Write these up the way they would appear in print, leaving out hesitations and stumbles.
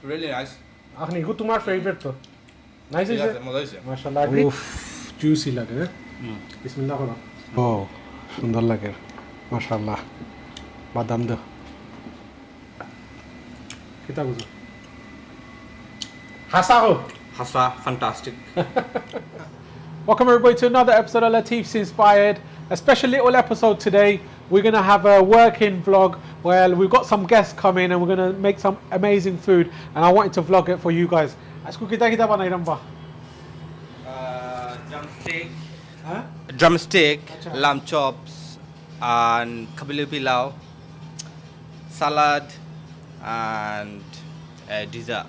Really nice. Akhni go তোমার favorite তো nice is it mashallah oof juicy লাগে bismillah করো ও সুন্দর লাগে mashallah বাদাম দাও কিতা বুঝো Hasa, fantastic. Welcome everybody to another episode of Latifs Inspired. A special little episode today. We're going to have a working vlog where we've got some guests coming and we're going to make some amazing food and I wanted to vlog it for you guys. Drumstick, lamb chops and kabili pilau, salad and dessert.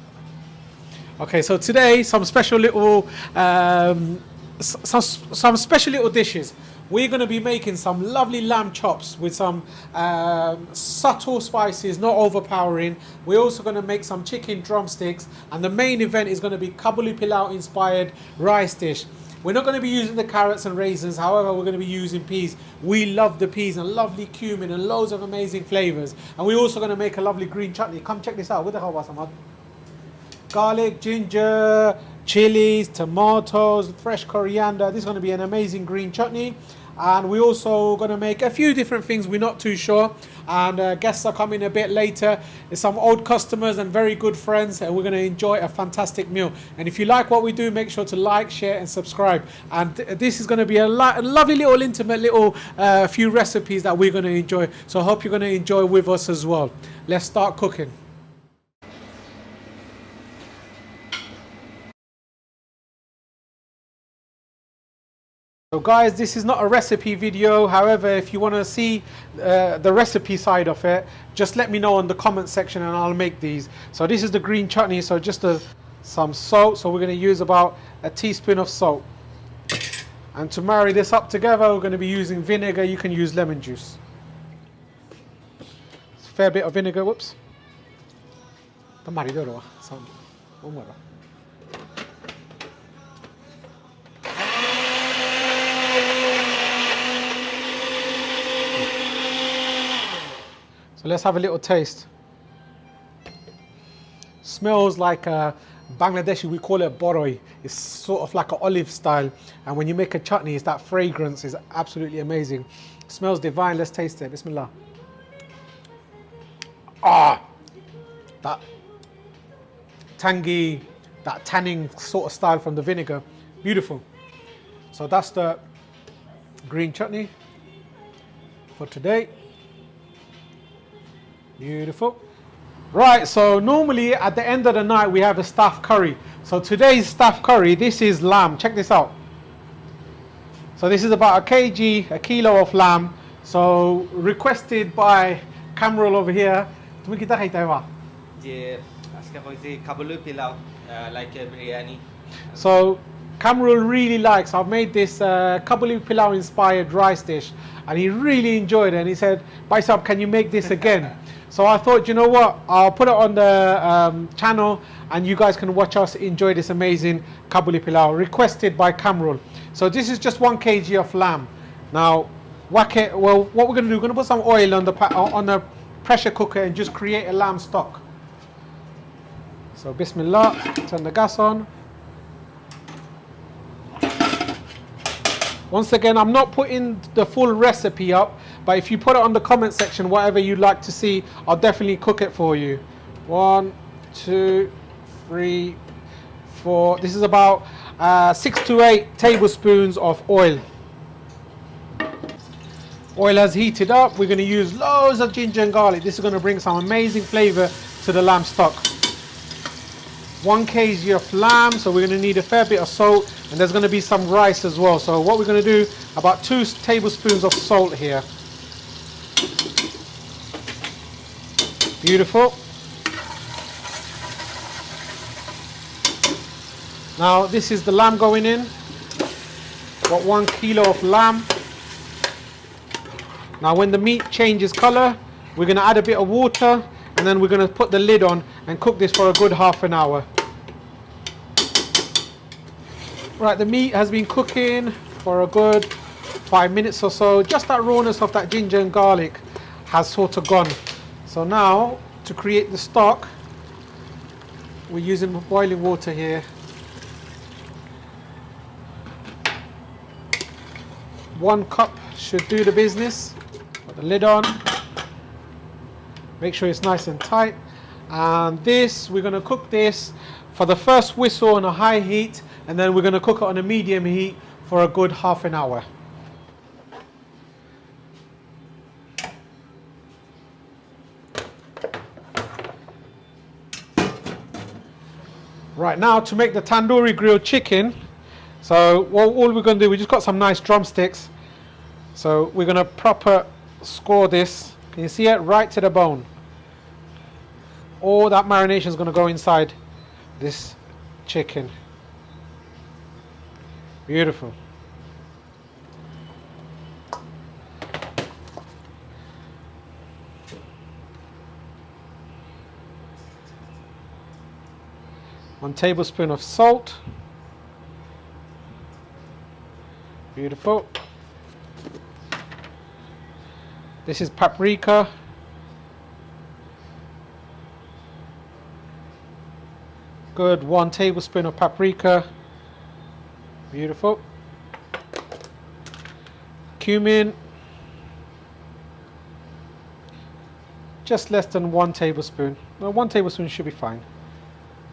Okay, so today some special little some special little dishes. We're going to be making some lovely lamb chops with some subtle spices, not overpowering. We're also going to make some chicken drumsticks, and the main event is going to be kabuli pilau inspired rice dish. We're not going to be using the carrots and raisins, however we're going to be using peas. We love the peas and lovely cumin and loads of amazing flavors. And we're also going to make a lovely green chutney. Come check this out. What the hell was it? Garlic, ginger, chilies, tomatoes, fresh coriander. This is going to be an amazing green chutney. And we're also going to make a few different things. We're not too sure. And guests are coming a bit later. There's some old customers and very good friends. And we're going to enjoy a fantastic meal. And if you like what we do, make sure to like, share and subscribe. And this is going to be a lovely little intimate little few recipes that we're going to enjoy. So I hope you're going to enjoy with us as well. Let's start cooking. So guys, this is not a recipe video. However, if you want to see the recipe side of it, just let me know in the comment section and I'll make these. So this is the green chutney, so just some salt. So we're going to use about a teaspoon of salt. And to marry this up together, we're going to be using vinegar. You can use lemon juice. Fair bit of vinegar, whoops. So let's have a little taste. Smells like Bangladeshi, we call it boroi. It's sort of like an olive style. And when you make a chutney, it's that fragrance is absolutely amazing. Smells divine. Let's taste it. Bismillah. Ah, that tangy, that tanning sort of style from the vinegar. Beautiful. So that's the green chutney for today. Beautiful. Right, so normally at the end of the night we have a staff curry. So today's staff curry, this is lamb. Check this out. So this is about a kilo of lamb. So requested by Cameron over here. তুমি কি তা খাইতে হবা? যে আজকে কইছি খাবলই pilau like a biryani. So Cameron really likes, I've made this kabuli pilau inspired rice dish and he really enjoyed it and he said, Baisab, can you make this again? So I thought, you know what, I'll put it on the channel and you guys can watch us enjoy this amazing kabuli pilau requested by Cameron. So this is just 1 kg of lamb. Now, whack it, well, what we're going to do, we're going to put some oil on the pressure cooker and just create a lamb stock. So bismillah, turn the gas on. Once again, I'm not putting the full recipe up, but if you put it on the comment section, whatever you'd like to see, I'll definitely cook it for you. 1, 2, 3, 4. This is about 6 to 8 tablespoons of oil. Oil has heated up. We're going to use loads of ginger and garlic. This is going to bring some amazing flavor to the lamb stock. 1 kg of lamb, so we're going to need a fair bit of salt, and there's going to be some rice as well. So what we're going to do, about 2 tablespoons of salt here. Beautiful. Now this is the lamb going in. Got 1 kilo of lamb. Now when the meat changes color, we're going to add a bit of water and then we're going to put the lid on and cook this for a good half an hour. Right, the meat has been cooking for a good 5 minutes or so. Just that rawness of that ginger and garlic has sort of gone. So now, to create the stock, We're using boiling water here. 1 cup should do the business. Put the lid on. Make sure it's nice and tight. And this, we're going to cook this for the first whistle on a high heat, and then we're going to cook it on a medium heat for a good half an hour. Right, now to make the tandoori grilled chicken. So all we're going to do, we just got some nice drumsticks. So we're going to proper score this. Can you see it? Right to the bone. All that marination is going to go inside this chicken. Beautiful. One tablespoon of salt. Beautiful. This is paprika. Good, 1 tablespoon of paprika. Beautiful. Cumin. Just less than 1 tablespoon. No, 1 tablespoon should be fine.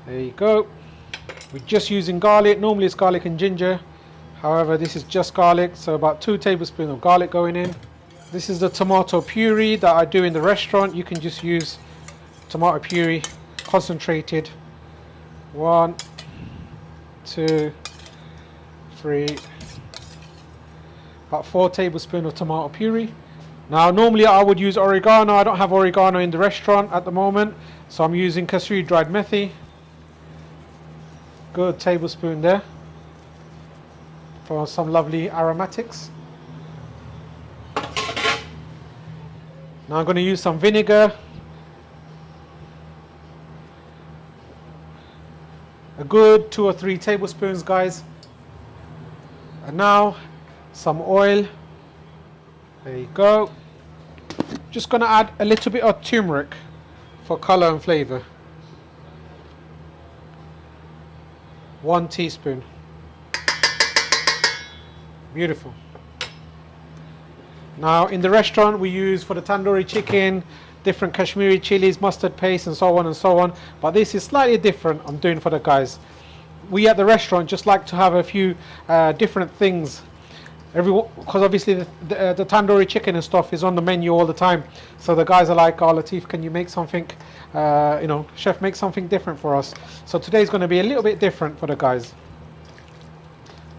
There you go. We're just using garlic. Normally it's garlic and ginger. However, this is just garlic, so about 2 tablespoons of garlic going in. This is the tomato puree that I do in the restaurant. You can just use tomato puree, concentrated. 1, 2, 3, about 4 tablespoons of tomato puree. Now normally I would use oregano. I don't have oregano in the restaurant at the moment, so I'm using kasuri dried methi. Good, tablespoon there for some lovely aromatics. Now I'm going to use some vinegar. A good 2 or 3 tablespoons, guys. And now some oil. There you go. Just going to add a little bit of turmeric for color and flavor. 1 teaspoon. Beautiful. Now in the restaurant we use for the tandoori chicken different Kashmiri chilies, mustard paste and so on and so on, but this is slightly different. I'm doing for the guys. We at the restaurant just like to have a few different things, because obviously the tandoori chicken and stuff is on the menu all the time, so the guys are like, oh Latif, can you make something, you know, chef, make something different for us. So today's going to be a little bit different for the guys.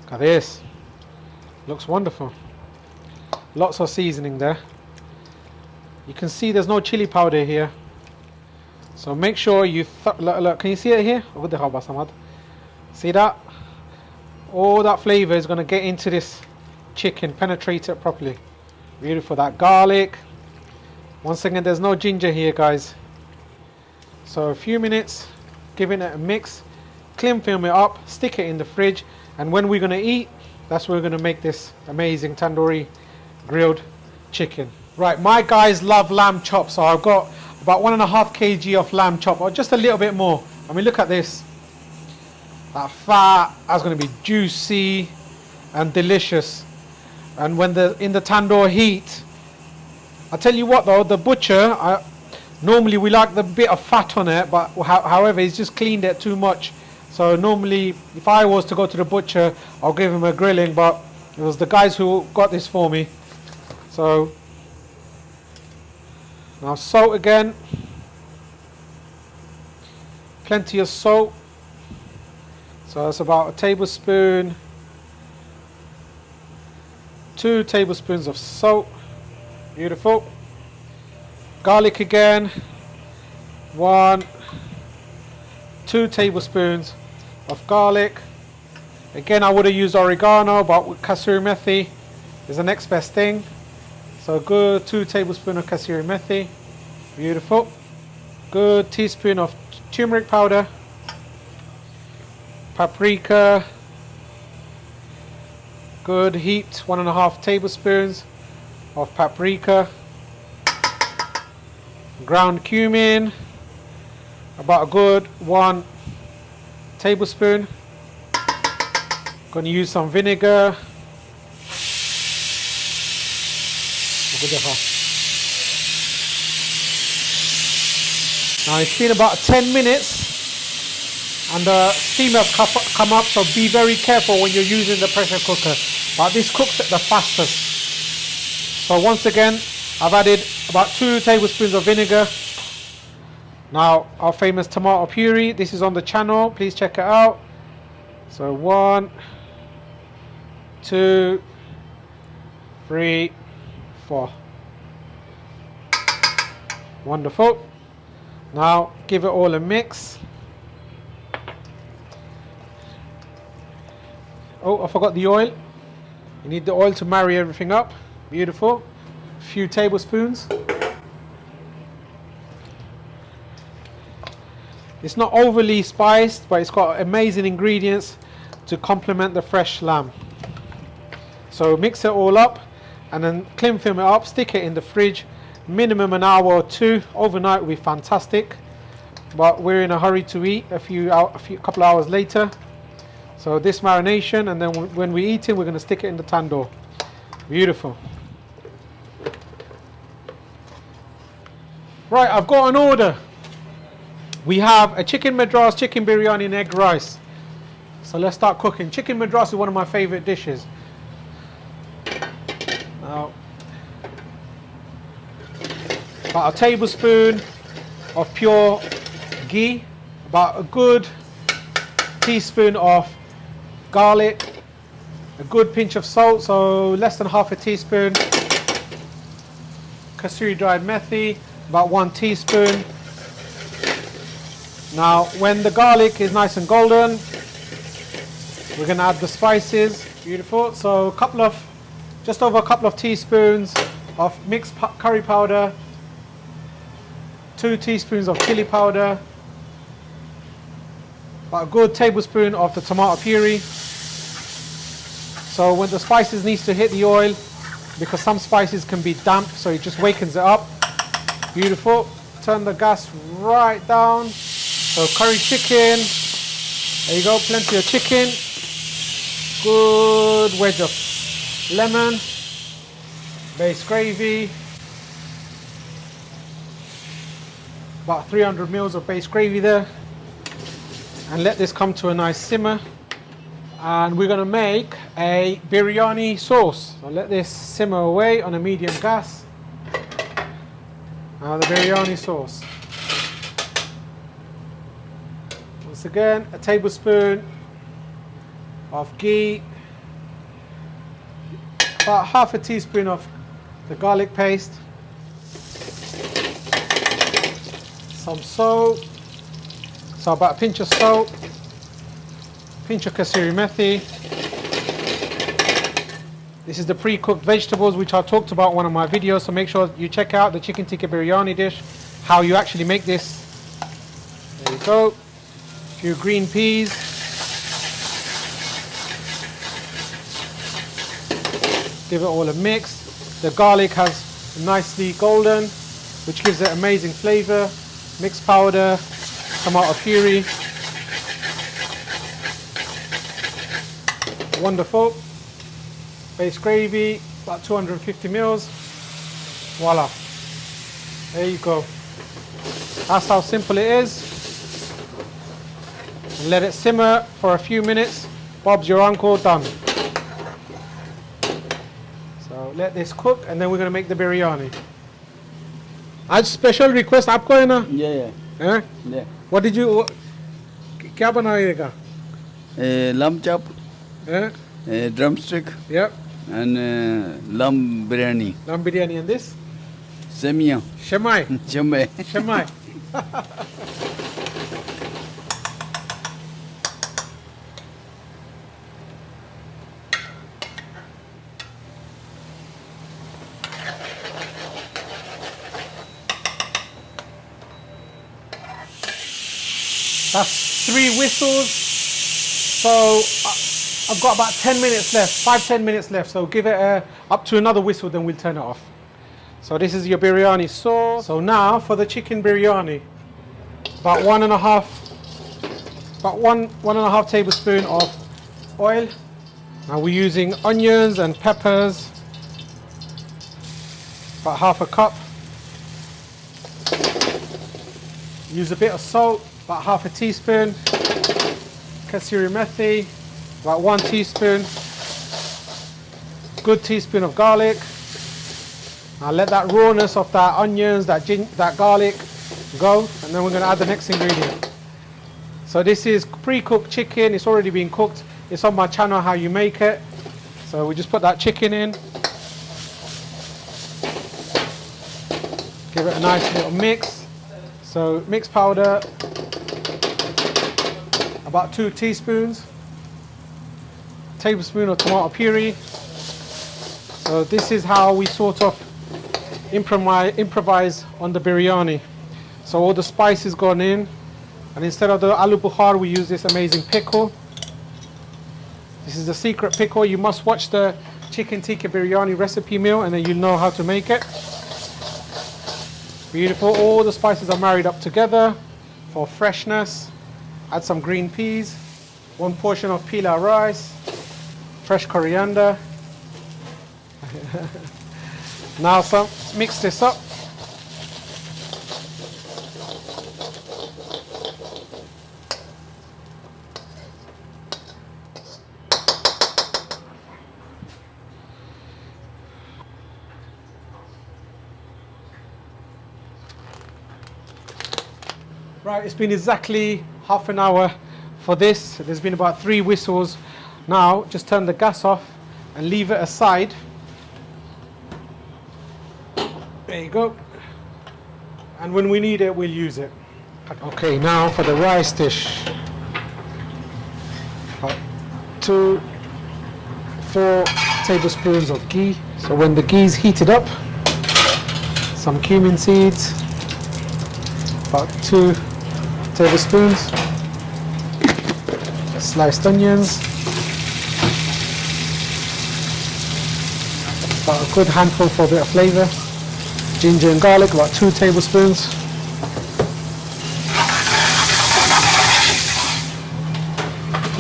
Look at this, looks wonderful. Lots of seasoning there. You can see there's no chili powder here, so make sure you look, can you see it here? See that? All that flavor is going to get into this chicken, penetrate it properly. Beautiful. That garlic. Once again, there's no ginger here, guys. So a few minutes, giving it a mix, cling film it up, stick it in the fridge, and when we're going to eat, that's when we're going to make this amazing tandoori grilled chicken. Right, my guys love lamb chops, so I've got about 1.5 kg of lamb chop, or just a little bit more. I mean, look at this. That fat, that's going to be juicy and delicious. And when in the tandoor heat, I tell you what though, the butcher, normally we like the bit of fat on it, but however, he's just cleaned it too much. So normally, if I was to go to the butcher, I'll give him a grilling, but it was the guys who got this for me. So now salt again, plenty of salt, so that's about a tablespoon, 2 tablespoons of salt. Beautiful. Garlic again, 2 tablespoons of garlic. Again, I would have used oregano, but with kasuri methi is the next best thing. So good 2 tablespoons of kasuri methi. Beautiful. Good teaspoon of turmeric powder. Paprika. Good heat, 1.5 tablespoons of paprika. Ground cumin. About a good 1 tablespoon. Going to use some vinegar. Now it's been about 10 minutes and the steam has come up, so be very careful when you're using the pressure cooker. But this cooks at the fastest. So once again, I've added about 2 tablespoons of vinegar. Now our famous tomato puree, this is on the channel, please check it out. So 1, 2, 3, 4. Wonderful. Now give it all a mix. Oh, I forgot the oil. You need the oil to marry everything up. Beautiful. A few tablespoons. It's not overly spiced, but it's got amazing ingredients to complement the fresh lamb. So mix it all up and then cling film it up, stick it in the fridge, minimum an hour or 2. Overnight will be fantastic, but we're in a hurry to eat a couple hours later. So this marination, and then when we eat it, we're going to stick it in the tandoor. Beautiful. Right, I've got an order. We have a chicken madras, chicken biryani and egg rice. So let's start cooking. Chicken madras is one of my favorite dishes. Now, about a tablespoon of pure ghee, about a good teaspoon of garlic, a good pinch of salt, so less than half a teaspoon, kasuri dried methi, about 1 teaspoon. Now when the garlic is nice and golden, we're going to add the spices. Beautiful. So just over a couple of teaspoons of mixed curry powder, 2 teaspoons of chili powder, about a good tablespoon of the tomato puree. So when the spices needs to hit the oil, because some spices can be damp, so it just wakens it up. Beautiful. Turn the gas right down. So curry chicken, there you go, plenty of chicken. Good wedge of lemon, base gravy, about 300 mils of base gravy there, and let this come to a nice simmer. And we're going to make a biryani sauce. So let this simmer away on a medium gas. Now the biryani sauce. Once again, a tablespoon of ghee, about half a teaspoon of the garlic paste, some salt, so about a pinch of salt, pinch of kasuri methi. This is the pre-cooked vegetables which I talked about in one of my videos, so make sure you check out the chicken tikka biryani dish, how you actually make this. There you go. A few green peas. Give it all a mix. The garlic has nicely golden, which gives it amazing flavor. Mixed powder, tomato puree. Wonderful. Base gravy, about 250 mils. Voila. There you go. That's how simple it is. And let it simmer for a few minutes. Bob's your uncle, done. So let this cook and then we're going to make the biryani. आज special request आपको है ना? Yeah. Yeah. What did you? क्या बनाइएगा? Lamb chop, Yeah. drumstick, Yep. and lamb biryani. Lamb biryani and this? Semia, Shemai. chame. Shemai. That's 3 whistles. So I've got about 10 minutes left, 5-10 minutes left. So give it up to another whistle, then we'll turn it off. So this is your biryani sauce. So now for the chicken biryani, about 1.5 about one and a half tablespoon of oil. Now we're using onions and peppers, about half a cup. Use a bit of salt, about half a teaspoon. Kasuri methi, about 1 teaspoon. Good teaspoon of garlic. Now let that rawness of that onions, that garlic go, and then we're going to add the next ingredient. So this is pre-cooked chicken. It's already been cooked. It's on my channel how you make it. So we just put that chicken in. Give it a nice little mix. So mix powder, about 2 teaspoons. Tablespoon of tomato puree. So this is how we sort of improvise on the biryani. So all the spices gone in, and instead of the aloo bukhar, we use this amazing pickle. This is the secret pickle. You must watch the chicken tikka biryani recipe meal, and then you'll know how to make it. Beautiful. All the spices are married up together for freshness. Add some green peas, 1 portion of pilau rice, fresh coriander. Now mix this up. Right, it's been exactly half an hour for this. There's been about 3 whistles. Now just turn the gas off and leave it aside. There you go. And when we need it, we'll use it. Okay, now for the rice dish. 4 tablespoons of ghee. So when the ghee is heated up, some cumin seeds, about 2 tablespoons, sliced onions, about a good handful for a bit of flavour. Ginger and garlic, about 2 tablespoons.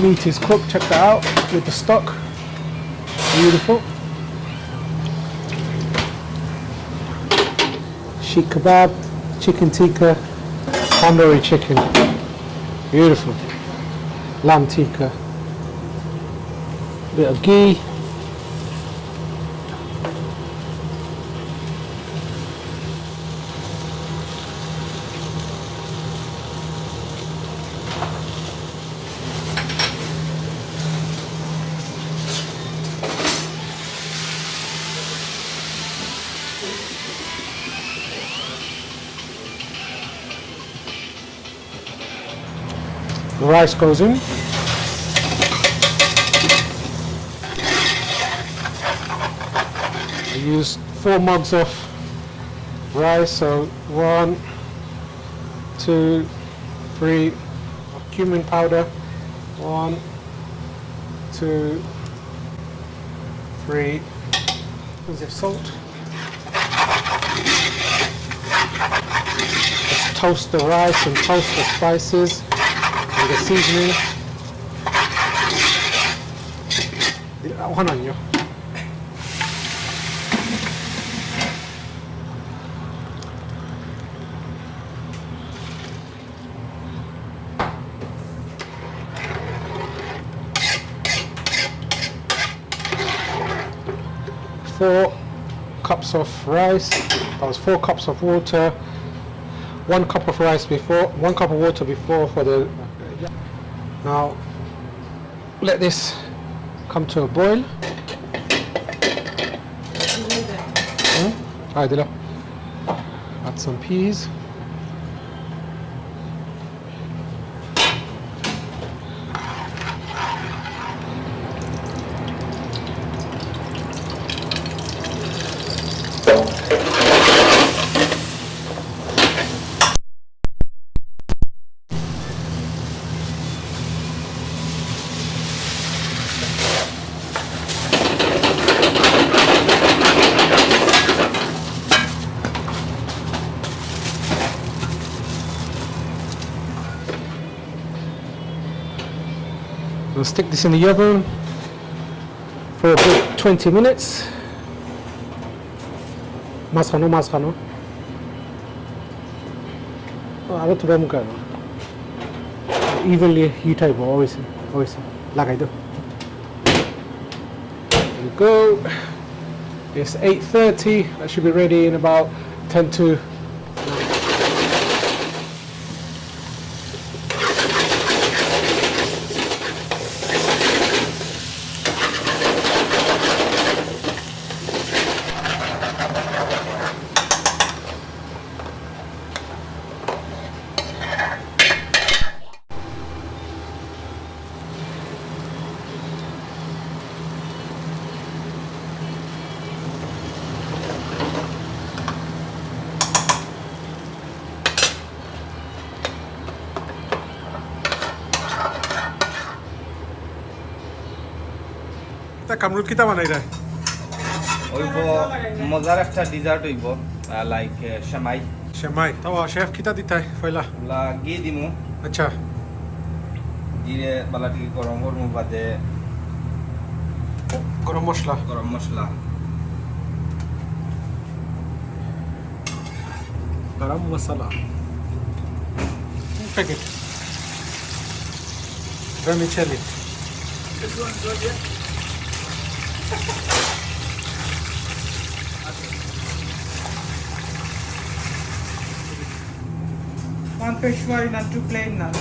Meat is cooked, check that out, with the stock. Beautiful. Sheikh kebab, chicken tikka, tandoori chicken. Beautiful. Lamb tikka. Bit of ghee. The rice goes in. I use 4 mugs of rice, so 1, 2, 3 of cumin powder, 1, 2, 3 spoons of salt. Just toast the rice and toast the spices. The seasoning. 하나요. Four cups of rice. That was 4 cups of water. 1 cup of rice before. 1 cup of water before for the. Now let this come to a boil. Add some peas. We'll stick this in the oven for a good 20 minutes. Maskhano. আরো তোরা মুখা evenly heat up always. লাগাই দাও. There we go. It's 8:30. That should be ready in about 10 to. Kamrul কিতা বানাই রে হইব মজার একটা ডিজার্ট হইব লাইক সেমাই তাও শেফ কিতা দিতাই পয়লা ওলা ঘি দিমু আচ্ছা জিরে বালাটি গরম করমু বাদে গরম মশলা গরম মশলা packet vermicelli One Peshwari naan, two plain naan.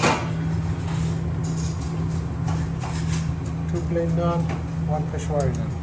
2 plain naan, 1 Peshwari naan.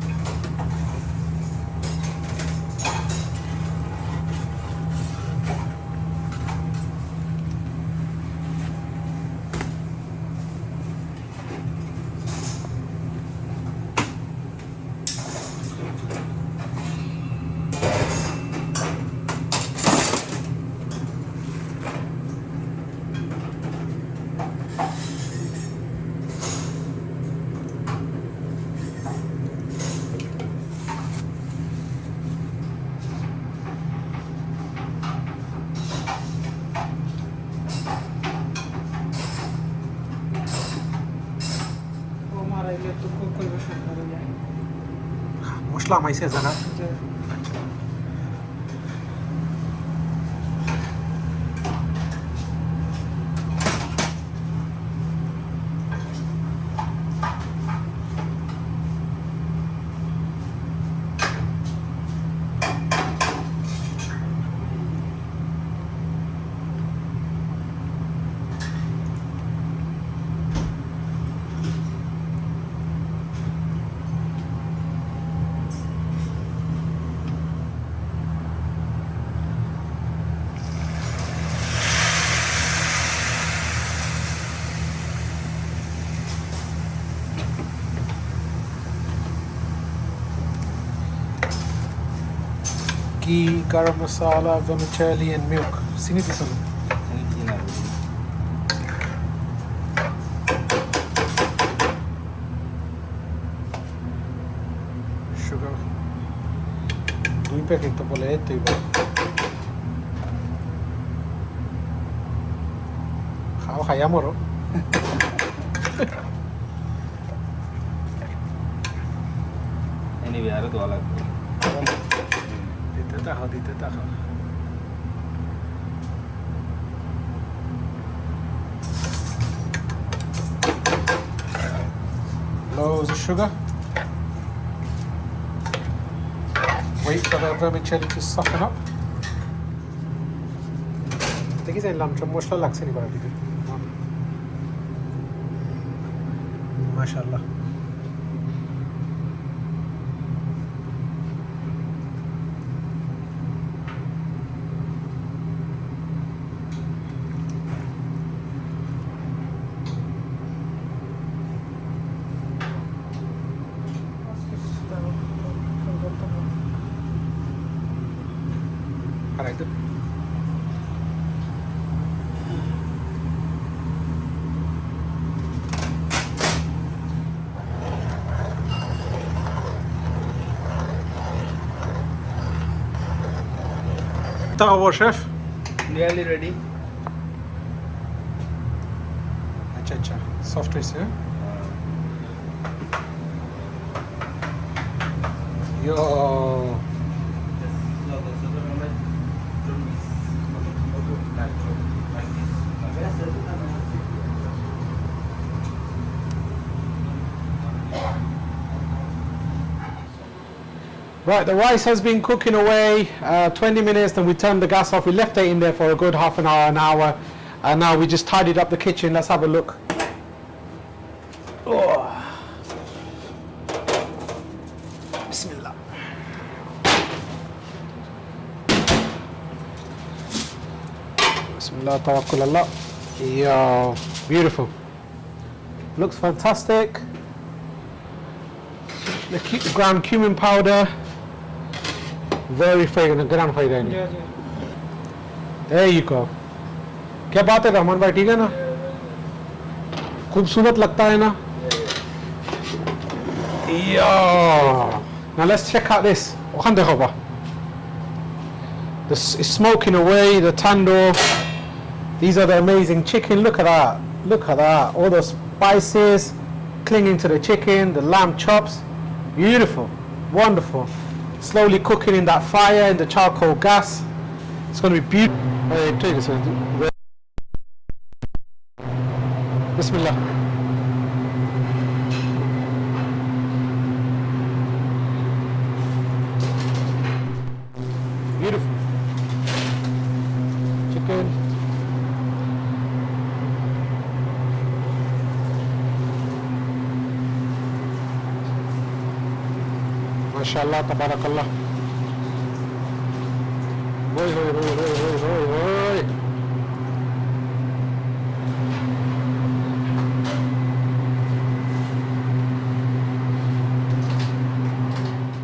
মশলা মাইছে জানা ghee, garam masala, vermicelli and milk. Siniti sana. Sugar. 2 packet to bole eto iba. Khao khayamoro. anyway আরো তো লাগবে দিতে থাকো loads of sugar. Wait for the vermicelli to soften up. দেখি জানলাম মশলা লাগছে নি বাড়া দিতে মাশাআল্লাহ Alright. Tava chef. nearly ready अच्छा soft rice है Yo. Right, the rice has been cooking away 20 minutes, then we turned the gas off. We left it in there for a good half an hour, and now we just tidied up the kitchen. Let's have a look. Oh. Bismillah. Bismillah, tawakkul Allah. Yo, beautiful. Looks fantastic. The ground cumin powder. Very fragrant. There you go. क्या बात है रहमान भाई, ठीक है ना? खूबसूरत लगता है ना? Yeah. Now let's check out this. This is smoking away, the tandoor. These are the amazing chicken. Look at that. Look at that. All those spices clinging to the chicken, the lamb chops. Beautiful. Wonderful. Slowly cooking in that fire, in the charcoal gas. It's going to be beautiful. Bismillah. Beautiful. Chicken. MashaAllah, tabarakallah. Hoi, hoi, hoi, hoi, hoi, hoi, hoi.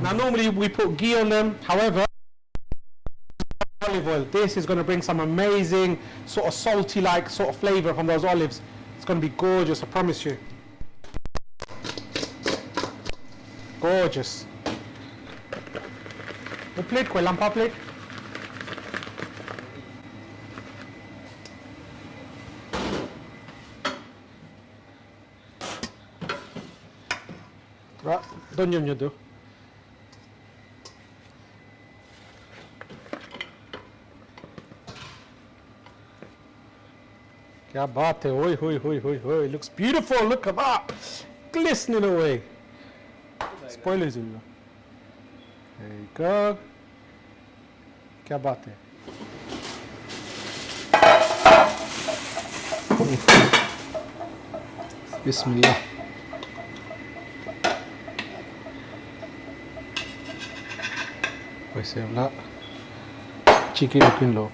Now normally we put ghee on them, however, olive oil. This is going to bring some amazing sort of salty like sort of flavor from those olives. It's going to be gorgeous, I promise you. Gorgeous. वो plate कोई लंपा plate don't you do क्या बात है ओए होए होए होए होए looks beautiful, look at that, glistening away. Spoilers in there. There you go. क्या बात है. Bismillah. वैसे वाला चिकन किन लो.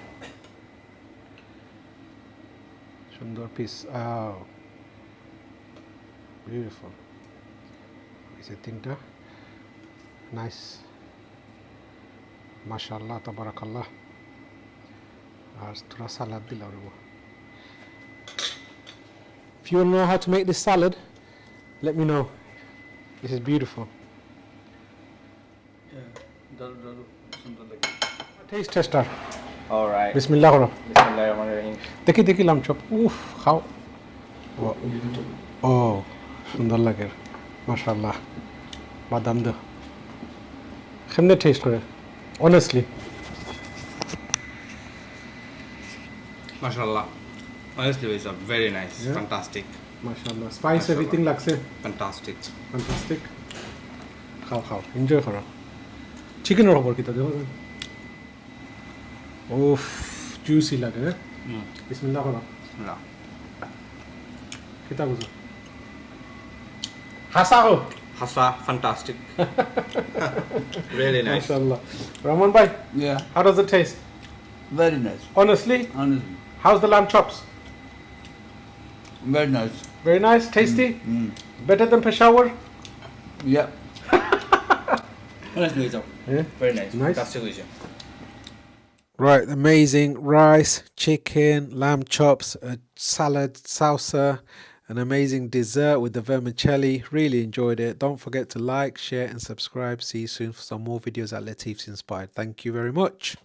सुंदर piece. Oh, beautiful. वैसे तीनटा. Nice. MashaAllah, tabarakallah. थोड़ा salad दिला रहे वो. If you want to know how to make this salad, let me know. This is beautiful. Taste tester. All right. Bismillah. Bismillahirrahmanirrahim. देखी lamb chop. Oof, how? Oh, सुंदर लगे. MashaAllah. बादाम दो. हमने taste करे. Honestly. MashaAllah. Honestly, it's a very nice, Yeah. fantastic, MashaAllah. Spice MashaAllah. everything like say. fantastic. Fantastic. खाओ. Enjoy करो. Chicken और ऊपर कितना देखो. Oof, juicy लगे है. Bismillah करो. No. कितना कुछ. हंसा हो. Hasa, fantastic. Really nice. MashaAllah. Rahman bhai, Yeah, how does it taste? very nice. Honestly, Honestly, how's the lamb chops? very nice. Very nice, tasty. Mm. Better than Peshawar. Yeah. Honestly, it's Yeah. very nice. Nice. Fantastic vision. Right, amazing rice, chicken, lamb chops, a salad, salsa, an amazing dessert with the vermicelli. Really enjoyed it. Don't forget to like, share and subscribe. See you soon for some more videos at Latifs Inspired. Thank you very much.